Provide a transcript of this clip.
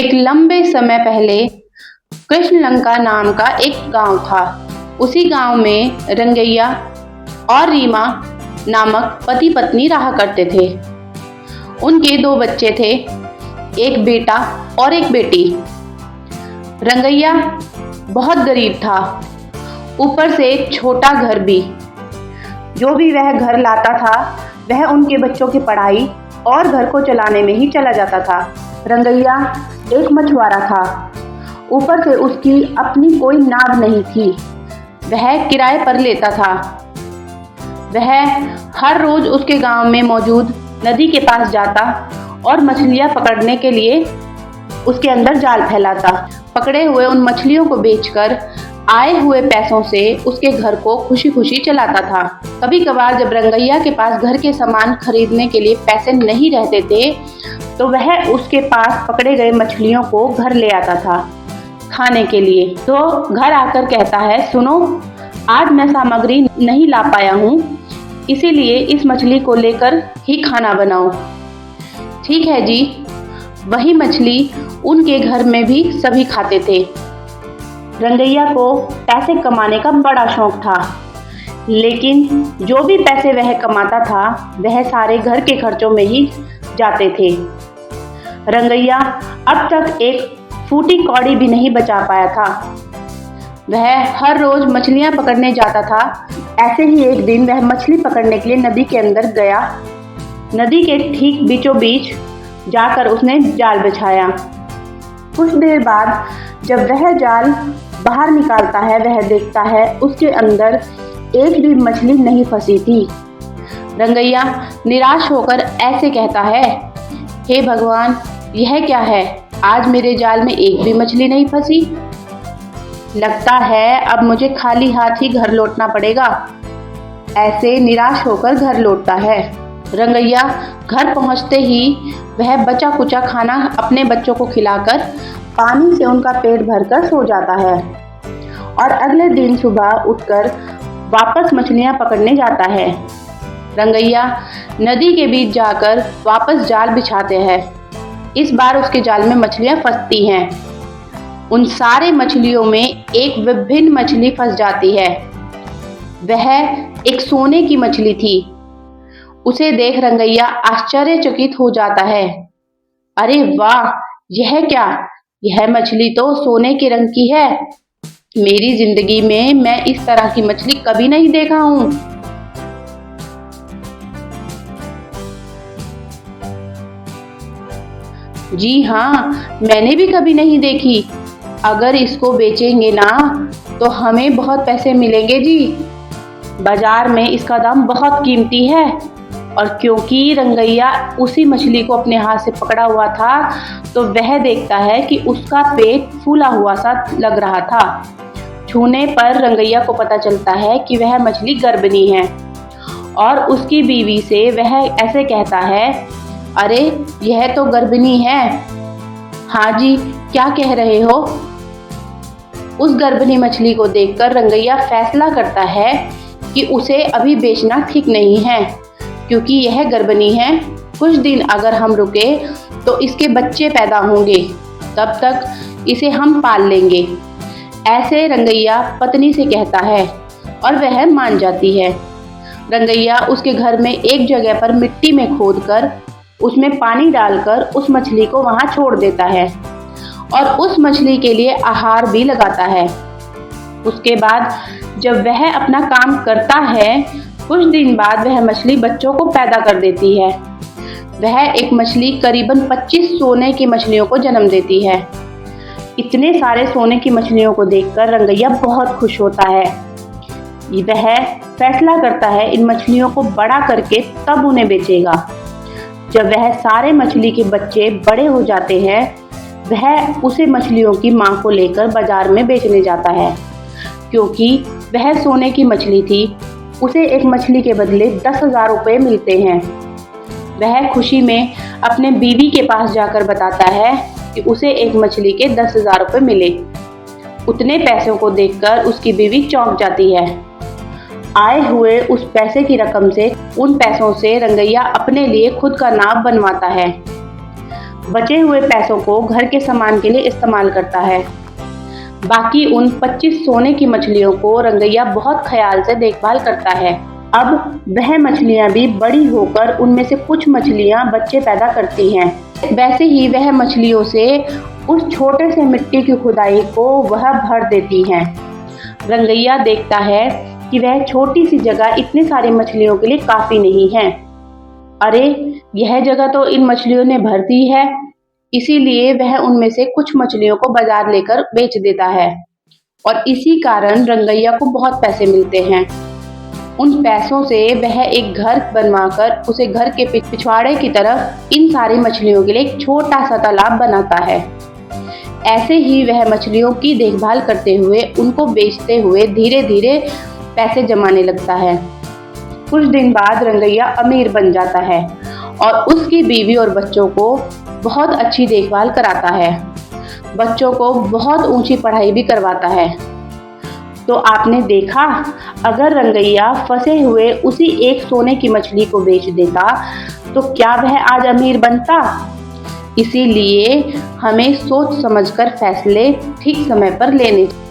एक लंबे समय पहले कृष्णलंका नाम का एक गांव था। उसी गांव में रंगैया और रीमा नामक पति पत्नी रहा करते थे। उनके दो बच्चे थे, एक बेटा और एक बेटी। रंगैया बहुत गरीब था, ऊपर से एक छोटा घर भी। जो भी वह घर लाता था वह उनके बच्चों की पढ़ाई और घर को चलाने में ही चला जाता था। रंगैया एक मछुआरा था, ऊपर से उसकी अपनी कोई नाव नहीं थी, वह किराए पर लेता था। वह हर रोज उसके गांव में मौजूद नदी के पास जाता और मछलियां पकड़ने के लिए उसके अंदर जाल फैलाता। पकड़े हुए उन मछलियों को बेचकर आए हुए पैसों से उसके घर को खुशी खुशी चलाता था। कभी कभार जब रंगैया के पास घर के सामान खरीदने के लिए पैसे नहीं रहते थे तो वह उसके पास पकड़े गए मछलियों को घर ले आता था खाने के लिए। तो घर आकर कहता है, सुनो, आज मैं सामग्री नहीं ला पाया हूँ, इसीलिए इस मछली को लेकर ही खाना बनाओ। ठीक है जी। वही मछली उनके घर में भी सभी खाते थे। रंगैया को पैसे कमाने का बड़ा शौक था, लेकिन जो भी पैसे वह कमाता था वह सारे घर के खर्चों में ही जाते थे। रंगैया अब तक एक फूटी कौड़ी भी नहीं बचा पाया था। वह हर रोज मछलियां पकड़ने जाता था। ऐसे ही एक दिन वह मछली पकड़ने के लिए नदी के अंदर गया। नदी के ठीक बीचों बीच जाकर उसने जाल बिछाया। कुछ देर बाद जब वह जाल बाहर निकालता है वह देखता है उसके अंदर एक भी मछली नहीं फंसी थी। रंगैया निराश होकर ऐसे कहता है, हे भगवान, यह क्या है? आज मेरे जाल में एक भी मछली नहीं फंसी। लगता है अब मुझे खाली हाथ ही घर लौटना पड़ेगा। ऐसे निराश होकर घर लौटता है। रंगैया घर पहुंचते ही वह बचा कुचा खाना अपने बच्चों को खिलाकर पानी से उनका पेट भरकर सो जाता है और अगले दिन सुबह उठकर वापस मछलियां पकड़ने जाता है। रंगैया नदी के बीच जाकर वापस जाल बिछाते हैं। इस बार उसके जाल में मछलियां फंसती हैं। उन सारे मछलियों में एक विभिन्न मछली फंस जाती है। वह एक सोने की मछली थी। उसे देख रंगैया आश्चर्यचकित हो जाता है। अरे वाह, यह क्या? यह मछली तो सोने के रंग की है। मेरी जिंदगी में मैं इस तरह की मछली कभी नहीं देखा हूँ। जी हाँ, मैंने भी कभी नहीं देखी। अगर इसको बेचेंगे ना तो हमें बहुत पैसे मिलेंगे जी। बाजार में इसका दाम बहुत कीमती है। और क्योंकि रंगैया उसी मछली को अपने हाथ से पकड़ा हुआ था तो वह देखता है कि उसका पेट फूला हुआ सा लग रहा था। छूने पर रंगैया को पता चलता है कि वह मछली गर्भिणी है और उसकी बीवी से वह ऐसे कहता है, अरे यह तो गर्भिणी है। हाँ जी, क्या कह रहे हो? उस गर्भिणी मछली को देखकर रंगैया फैसला करता है कि उसे अभी बेचना ठीक नहीं है, क्योंकि यह गर्भिणी है। कुछ दिन अगर हम रुके तो इसके बच्चे पैदा होंगे, तब तक इसे हम पाल लेंगे। ऐसे रंगैया पत्नी से कहता है और वह मान जाती है। रंगैया उसके घर में एक जगह पर मिट्टी में खोदकर उसमें पानी डालकर उस मछली को वहां छोड़ देता है और उस मछली के लिए आहार भी लगाता है। उसके बाद जब वह अपना काम करता है, कुछ दिन बाद वह मछली बच्चों को पैदा कर देती है। वह एक मछली करीबन 25 सोने की मछलियों को जन्म देती है। इतने सारे सोने की मछलियों को देखकर रंगैया बहुत खुश होता है। वह फैसला करता है इन मछलियों को बड़ा करके तब उन्हें बेचेगा। जब वह सारे मछली के बच्चे बड़े हो जाते हैं, वह उसे मछलियों की मां को लेकर बाजार में बेचने जाता है। क्योंकि वह सोने की मछली थी, उसे एक मछली के बदले 10,000 रुपये मिलते हैं। वह खुशी में अपने बीवी के पास जाकर बताता है कि उसे एक मछली के 10,000 रुपये मिले। उतने पैसों को देखकर उसकी बीवी चौंक जाती है। आए हुए उस पैसे की रकम से, उन पैसों से रंगैया अपने लिए खुद का नाव बनवाता है। बचे हुए पैसों को घर के सामान के लिए इस्तेमाल करता है। बाकी उन 25 सोने की मछलियों को रंगैया बहुत ख्याल से देखभाल करता है। अब वह मछलियां भी बड़ी होकर उनमें से कुछ मछलियां बच्चे पैदा करती हैं। वैसे ही वह मछलियों से उस छोटे से मिट्टी की खुदाई को वह भर देती हैं। रंगैया देखता है कि वह छोटी सी जगह इतनी सारी मछलियों के लिए काफी नहीं है। अरे, यह जगह तो इन मछलियों ने भर दी है। इसीलिए वह उनमें से कुछ मछलियों को बाजार लेकर बेच देता है और इसी कारण रंगैया को बहुत पैसे मिलते हैं। उन पैसों से वह एक घर बनवाकर उसे घर के पिछवाड़े की तरफ इन सारी मछलियों के लिए एक छोटा सा तालाब बनाता है। ऐसे ही वह मछलियों की देखभाल करते हुए उनको बेचते हुए धीरे धीरे पैसे जमाने लगता है। कुछ दिन बाद रंगैया अमीर बन जाता है और उसकी बीवी और बच्चों को बहुत अच्छी देखभाल कराता है। बच्चों को बहुत ऊंची पढ़ाई भी करवाता है। तो आपने देखा, अगर रंगैया फंसे हुए उसी एक सोने की मछली को बेच देता तो क्या वह आज अमीर बनता? इसीलिए हमें सोच समझकर फैसले ठीक समय पर लेने चाहिए।